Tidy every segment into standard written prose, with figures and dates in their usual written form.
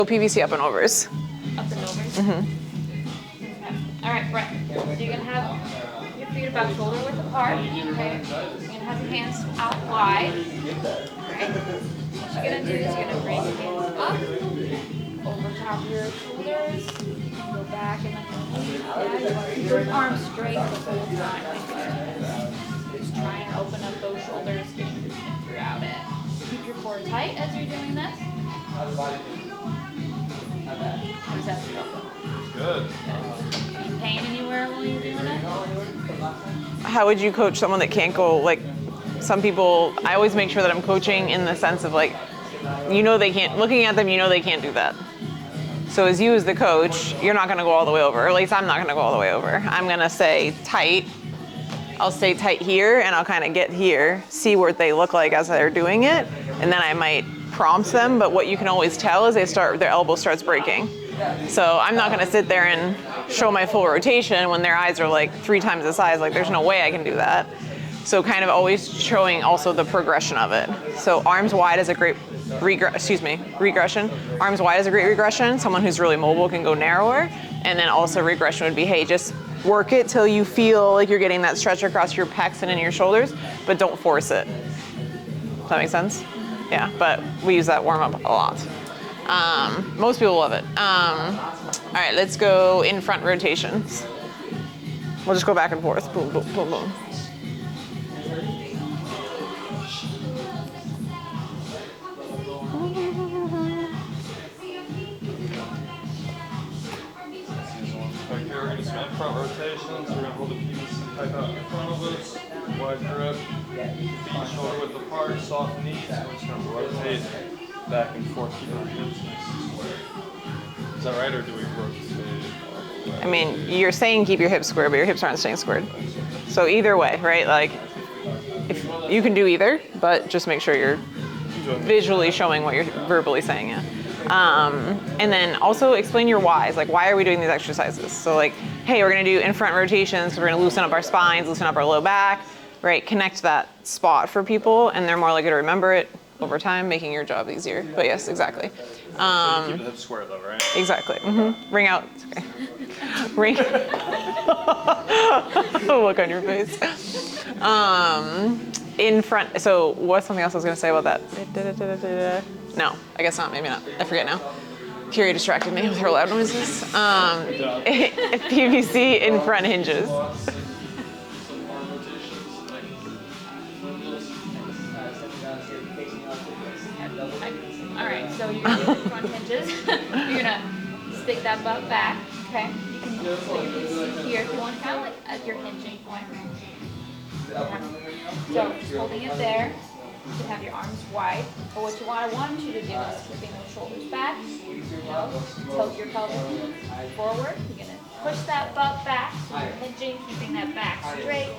PVC up and overs. Up and overs? Okay. All right, Brett. So you're going to have your feet about shoulder width apart. Okay. You're going to have your hands out wide. Right. What you're going to do is you're going to bring your hands up over top of your shoulders. Go back and then you want to keep those arms straight the whole time. Just try and open up those shoulders throughout it. Keep your core tight as you're doing this. How does that feel? Good. Any pain anywhere while you're doing it? How would you coach someone that can't go, like, some people, I always make sure that I'm coaching in the sense of like, you know they can't, looking at them, you know they can't do that. So as you as the coach, you're not gonna go all the way over, or at least I'm not gonna go all the way over. I'm gonna say tight. I'll stay tight here and I'll kind of get here, see what they look like as they're doing it, and then I might prompt them, but what you can always tell is their elbow starts breaking. So I'm not gonna sit there and show my full rotation when their eyes are like 3 times the size, like there's no way I can do that. So kind of always showing also the progression of it. So arms wide is a great regression. Arms wide is a great regression. Someone who's really mobile can go narrower. And then also regression would be, hey, just work it till you feel like you're getting that stretch across your pecs and in your shoulders, but don't force it. Does that make sense? Yeah, but we use that warm up a lot. Most people love it. All right, let's go in front rotations. We'll just go back and forth. Boom, boom, boom, boom. We're going to spin front rotations. We're going to hold the PVC pipe out in front of us. Wide grip. Feet shoulder width apart. Soft knees. We're just going to rotate back and forth. Keep our hips nice and square. Is that right, or do we rotate all the way? I mean, you're saying keep your hips square, but your hips aren't staying squared. So either way, right? Like, if you can do either, but just make sure you're visually showing what you're verbally saying. Yeah. And then also explain your whys. Like, why are we doing these exercises? So like, hey, we're gonna do in front rotations. We're gonna loosen up our spines, loosen up our low back, right? Connect that spot for people, and they're more likely to remember it over time, making your job easier. But yes, exactly. So keep the hips square though, right? Exactly. Ring out. Okay. Ring. Look on your face. In front. So what's something else I was gonna say about that? No, I guess not. Maybe not. I forget now. Curie distracted me with her loud noises. PVC in front hinges. All right, so you're gonna do the front hinges. You're gonna stick that butt back, okay? You can put your PVC here if you want, kind of like at your hinging point. So just holding it there. You can have your arms wide, but what I want you to do is keeping those shoulders back. Tilt your pelvis forward. You're gonna push that butt back. So you're hinging, keeping that back straight.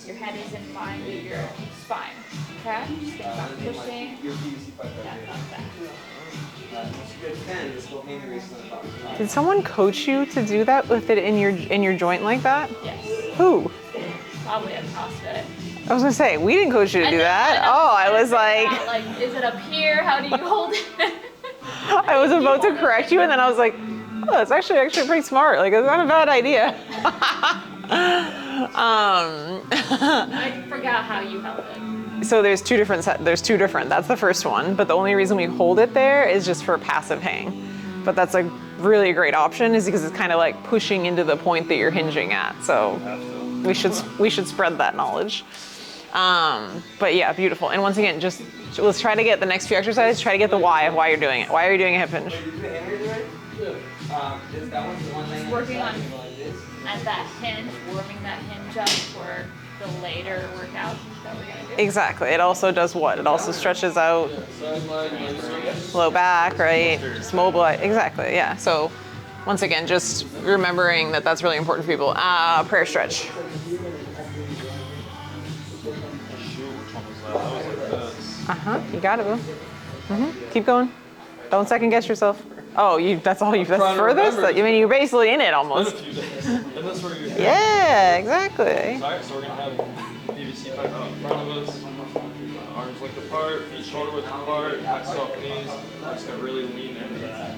Your head is in line with your spine. Okay? Just think about pushing that butt back. Did someone coach you to do that with it in your joint like that? Yes. Who? Probably at CrossFit. I was gonna say, we didn't coach you to do that. I was like, is it up here? How do you hold it? I was about to correct you, and then I was like, oh, that's actually pretty smart. Like, it's not a bad idea. I forgot how you held it. So there's two different. That's the first one, but the only reason we hold it there is just for passive hang. But that's a really great option, is because it's kind of like pushing into the point that you're hinging at. So we should spread that knowledge. But yeah, beautiful. And once again, just let's try to get the next few exercises. Try to get the why of why you're doing it. Why are you doing a hip hinge? Working on at that hinge, warming that hinge up for the later workout that we're gonna do. Exactly. It also does what? It also stretches out low back, right? Just mobilize. Exactly. Yeah. So once again, just remembering that that's really important for people. Prayer stretch. You got it, Boo. Keep going. Don't second guess yourself. Oh, that's furthest? I mean, you're basically in it almost. Yeah, exactly. Alright, so we're going to have PVC pipe out in front of us. Arms length apart, feet shoulder width apart, back soft knees. We're just going to really lean into that.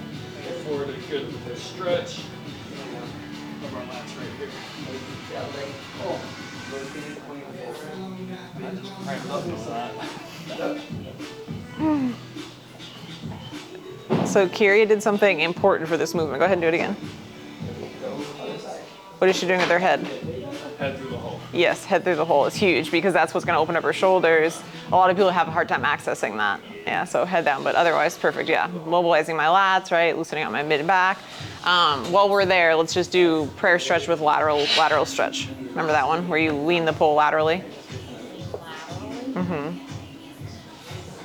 good stretch. Our lats right here. I just cranked up on that. So Kyria did something important for this movement. Go ahead and do it again. What is she doing with her head? Head through the hole. Yes, head through the hole is huge because that's what's going to open up her shoulders. A lot of people have a hard time accessing that. Yeah, so head down, but otherwise perfect. Yeah, mobilizing my lats, right? Loosening out my mid and back. While we're there, let's just do prayer stretch with lateral stretch. Remember that one where you lean the pole laterally? Mm-hmm.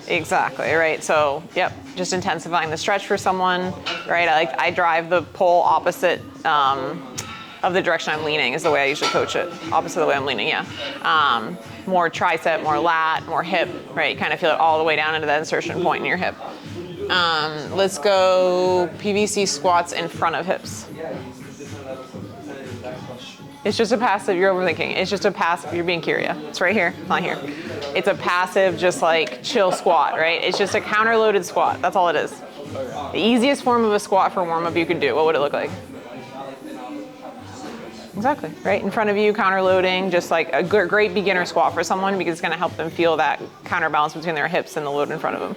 Exactly, right? So, yep, just intensifying the stretch for someone, right? I drive the pole opposite of the direction I'm leaning is the way I usually coach it. Opposite of the way I'm leaning, yeah. More tricep, more lat, more hip, right? You kind of feel it all the way down into that insertion point in your hip. Let's go PVC squats in front of hips. It's just a passive, you're overthinking. It's just a passive, you're being curious. It's right here, not here. It's a passive, just like chill squat, right? It's just a counter-loaded squat, that's all it is. The easiest form of a squat for warm-up you could do, what would it look like? Exactly, right in front of you, counter-loading, just like a great beginner squat for someone because it's gonna help them feel that counterbalance between their hips and the load in front of them.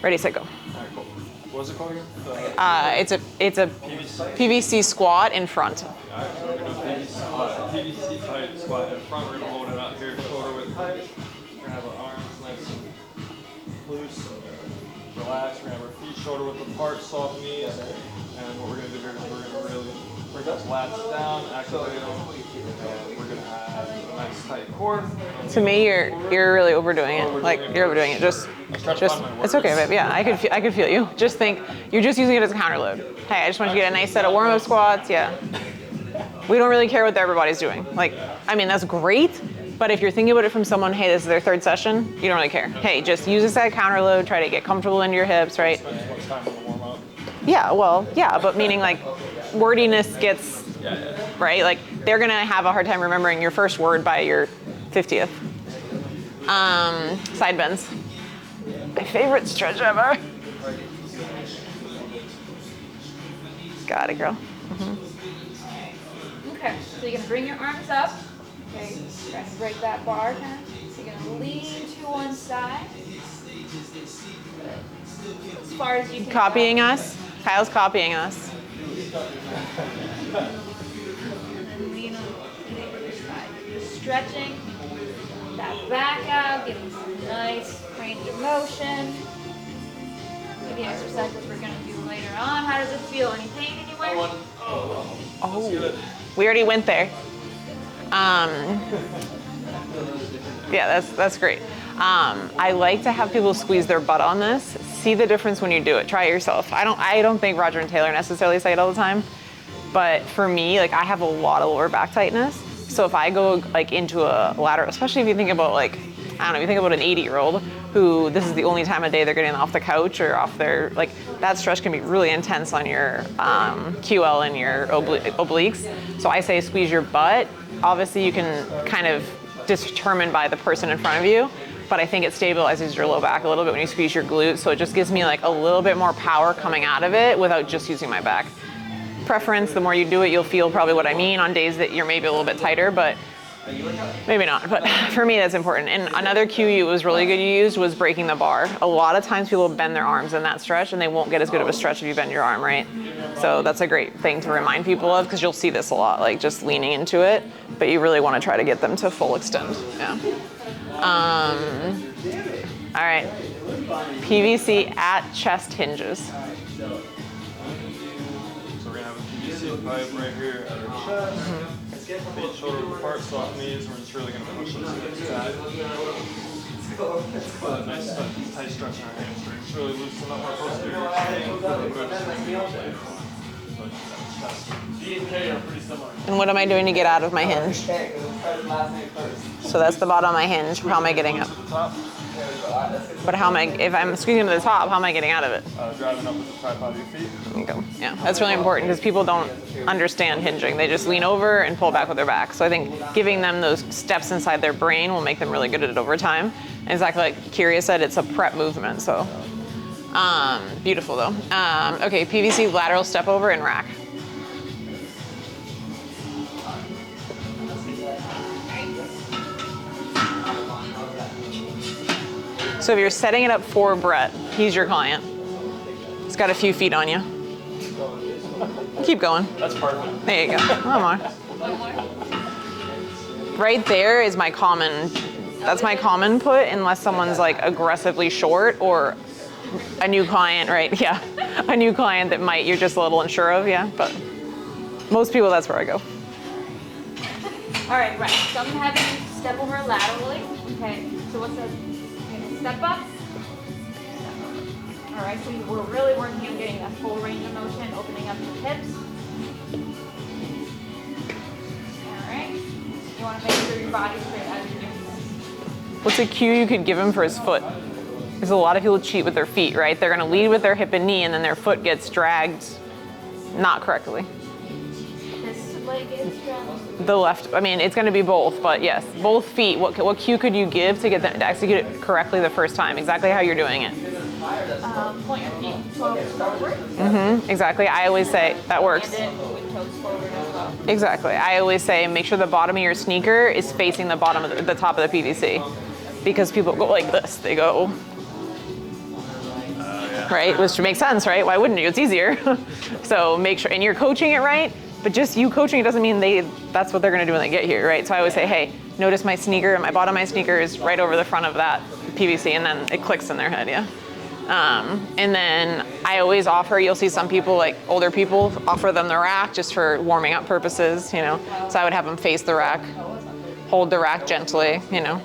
Ready, set, go. All right, cool. What was it called again? It's a PVC squat in front. All right, so we're gonna do PVC type squat in front. We're gonna hold it out here, shoulder width height. We're gonna have our arms nice and loose, relaxed. We're gonna have our feet shoulder width apart, soft knees. And what we're gonna do here is we're gonna really bring those lats down, activate them. And we're gonna have a nice tight core. To me, you're really overdoing it. Like you're overdoing it. Just it's okay, babe. Yeah, I could feel you. Just think you're just using it as a counter load. Hey, I just want you to get a nice set of warm-up squats. Yeah. We don't really care what everybody's doing. Like, I mean, that's great. But if you're thinking about it from someone, hey, this is their third session, you don't really care. Hey, just use this as a counter load. Try to get comfortable into your hips, right? Yeah, well, yeah, but meaning like wordiness gets, right? Like they're gonna have a hard time remembering your first word by your 50th. Side bends. My favorite stretch ever. Got it, girl. Mm-hmm. Okay, so you're gonna bring your arms up. Okay, try to break that bar kind of. So you're gonna lean to one side. As far as you can Copying go. us. Kyle's copying us. And then lean on the other side. Just stretching that back out, getting some nice range of motion. Maybe exercises we're gonna do later on. How does it feel? Any pain anywhere? Oh, we already went there. Yeah, that's great. I like to have people squeeze their butt on this. See the difference when you do it. Try it yourself. I don't think Roger and Taylor necessarily say it all the time, but for me, like I have a lot of lower back tightness. So if I go like into a lateral, especially if you think about like, I don't know, you think about an 80-year-old who this is the only time of day they're getting off the couch or off their, like that stretch can be really intense on your QL and your obliques. So I say squeeze your butt. Obviously you can kind of determine by the person in front of you, but I think it stabilizes your low back a little bit when you squeeze your glutes. So it just gives me like a little bit more power coming out of it without just using my back. Preference, the more you do it, you'll feel probably what I mean on days that you're maybe a little bit tighter, but maybe not. But for me, that's important. And another cue you was really good you used was breaking the bar. A lot of times people bend their arms in that stretch and they won't get as good of a stretch if you bend your arm, right? So that's a great thing to remind people of because you'll see this a lot, like just leaning into it, but you really want to try to get them to full extend. Yeah. All right. PVC at chest hinges. So we're gonna have a PVC pipe right here at our chest. Feet shoulder apart, soft knees. We're just really gonna push those hips back. Nice tight stretch in our hamstrings. Really loosen up our posterior chain. And what am I doing to get out of my hinge? So that's the bottom of my hinge. How am I getting up? But how am I, if I'm squeezing to the top, how am I getting out of it? Driving up with the tripod of your feet. There you go. Yeah, that's really important because people don't understand hinging. They just lean over and pull back with their back. So I think giving them those steps inside their brain will make them really good at it over time. And exactly like Kyria said, it's a prep movement. So Beautiful though. Okay, PVC lateral step over and rack. So if you're setting it up for Brett, he's your client. He's got a few feet on you. Keep going. That's perfect. There you go. One more. Right there is my common, that's my common put unless someone's like aggressively short or a new client, right? Yeah, a new client that you're just a little unsure of, yeah. But most people, that's where I go. All right, right. So I'm having you step over laterally. Okay. So what's that? Step up. All right. So we're really working on getting that full range of motion, opening up the hips. All right. You want to make sure your body's straight as you do this. What's a cue you could give him for his foot? Because a lot of people cheat with their feet, right? They're gonna lead with their hip and knee and then their foot gets dragged not correctly. This leg is dragged. The left, I mean, it's gonna be both, but yes, both feet. What cue could you give to get them to execute it correctly the first time? Exactly how you're doing it. Point your feet toes forward. Exactly, I always say, that works. And then with toes forward as well. Exactly, I always say make sure the bottom of your sneaker is facing the bottom of the top of the PVC. Because people go like this, they go, right? Which makes sense, right? Why wouldn't you? It's easier. So make sure, and you're coaching it right, but just you coaching it doesn't mean that's what they're gonna do when they get here, right? So I always say, hey, notice my sneaker, my bottom of my sneaker is right over the front of that PVC, and then it clicks in their head, yeah. And then I always offer, you'll see some people, like older people, offer them the rack just for warming up purposes, you know? So I would have them face the rack, hold the rack gently, you know?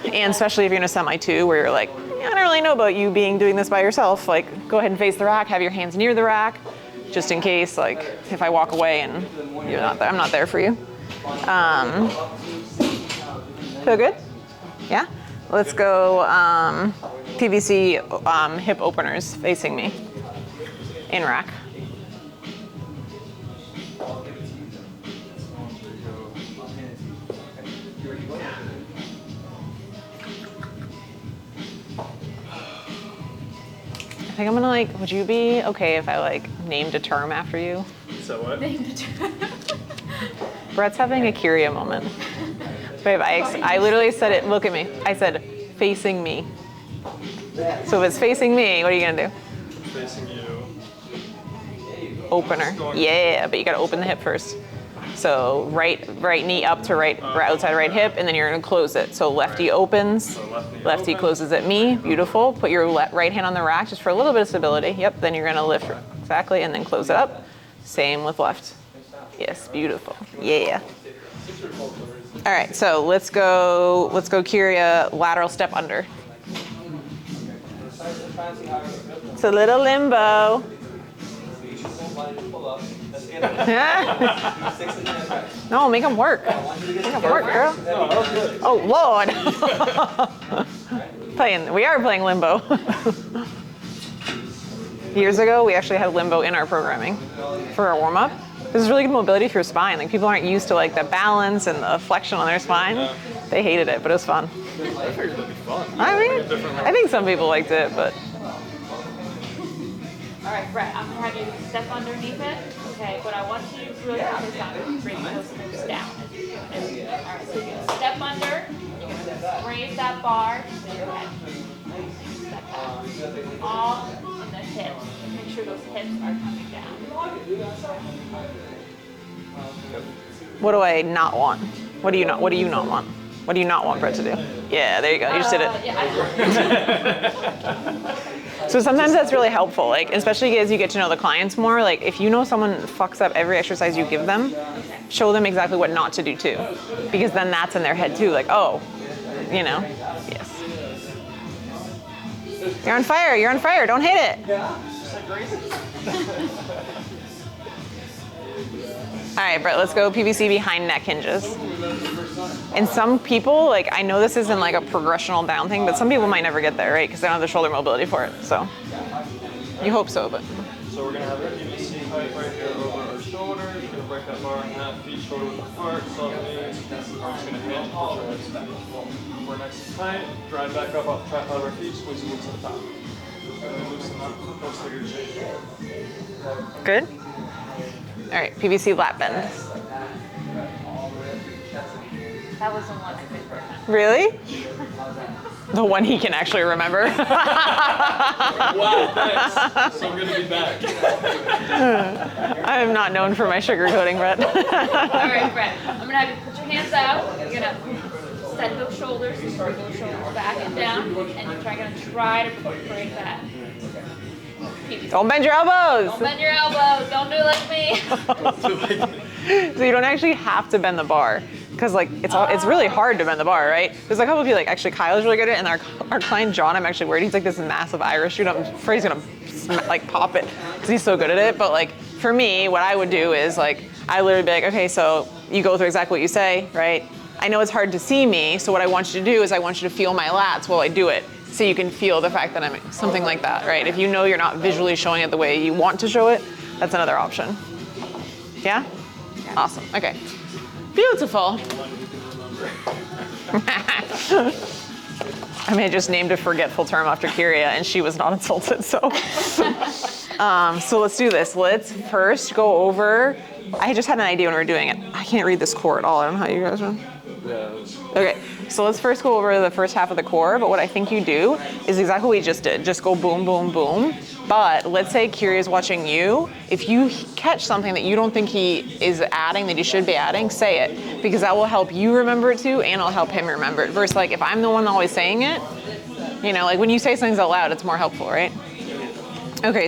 And especially if you're in a semi too, where you're like, I don't really know about you doing this by yourself. Like, go ahead and face the rack, have your hands near the rack, just in case, like, if I walk away and you're not there, I'm not there for you. Feel good? Yeah? Let's go PVC hip openers facing me in rack. I think I'm gonna would you be okay if I named a term after you? So what? Brett's having a Kyria moment. Babe, I literally said it, look at me. I said, facing me. So if it's facing me, what are you gonna do? Facing you. Opener. Yeah, but you gotta open the hip first. So right knee up to right outside right hip, and then you're gonna close it. So lefty opens, So lefty open. closes at me, beautiful. Put your right hand on the rack just for a little bit of stability. Yep, then you're gonna lift, exactly, and then close it up. Same with left. Yes, beautiful, yeah. All right, so let's go Kyria, lateral step under. It's a little limbo. No, make them work. Make them work, girl. Oh, Lord. We are playing limbo. Years ago, we actually had limbo in our programming for our warm-up. This is really good mobility for your spine. People aren't used to the balance and the flexion on their spine. They hated it, but it was fun. I figured it'd be fun. I think some people liked it, but. All right, Brett, I'm gonna have you step underneath it, okay? But I want you to really focus on bringing those hips down as you do it. All right, so you're gonna step under, you're gonna raise that bar to your head. Step down. All in the hips. Make sure those hips are coming down. What do I not want? What do you not want? What do you not want Brett to do? Yeah, there you go. You just did it. So sometimes that's really helpful, especially as you get to know the clients more. If you know someone fucks up every exercise you give them, show them exactly what not to do too, because then that's in their head too. Oh, yes. You're on fire. You're on fire. Don't hit it. All right, Brett, let's go PVC behind neck hinges. And some people, I know this isn't a progressional down thing, but some people might never get there, right? Because they don't have the shoulder mobility for it. So you hope so, but. So we're gonna have a PVC pipe right here over our shoulders. We're gonna break that bar in half, feet shoulder width apart, soft knees. We're just gonna hinge, push our hips back. We're nice and tight. Drive back up off the tripod of our feet, squeeze the glutes to the top. Loosen up, post leg change. Good. All right, PVC lat bend. That was the one I couldn't remember. Really? The one he can actually remember. Wow, thanks. So good to be back. I am not known for my sugarcoating, Brett. All right, Brett. I'm gonna have you put your hands out. You're gonna extend those shoulders, bring those shoulders back and down, and you're gonna try to break that. Don't bend your elbows. Don't bend your elbows. Don't do like me. So you don't actually have to bend the bar, because like it's really hard to bend the bar, right? There's a couple of people, like actually Kyle's really good at it, and our client John, I'm actually worried he's like this massive Irish dude. I'm afraid he's gonna like pop it because he's so good at it. But like for me, what I would do is like I literally be like, okay, so you go through exactly what you say, right? I know it's hard to see me, so what I want you to do is I want you to feel my lats while I do it. So you can feel the fact that I'm something like that, right? If you know you're not visually showing it the way you want to show it, that's another option. Yeah? Awesome, okay. Beautiful. I mean, I just named a forgetful term after Kyria and she was not insulted, so. So let's do this. Let's first go over, I just had an idea when we were doing it. I can't read this core at all, I don't know how you guys run. Okay, so let's first go over the first half of the core, but what I think you do is exactly what we just did. Just go boom, boom, boom. But let's say Kyria's watching you. If you catch something that you don't think he is adding, that he should be adding, say it. Because that will help you remember it too, and it'll help him remember it. Versus like if I'm the one always saying it, you know, like when you say things out loud, it's more helpful, right? Okay.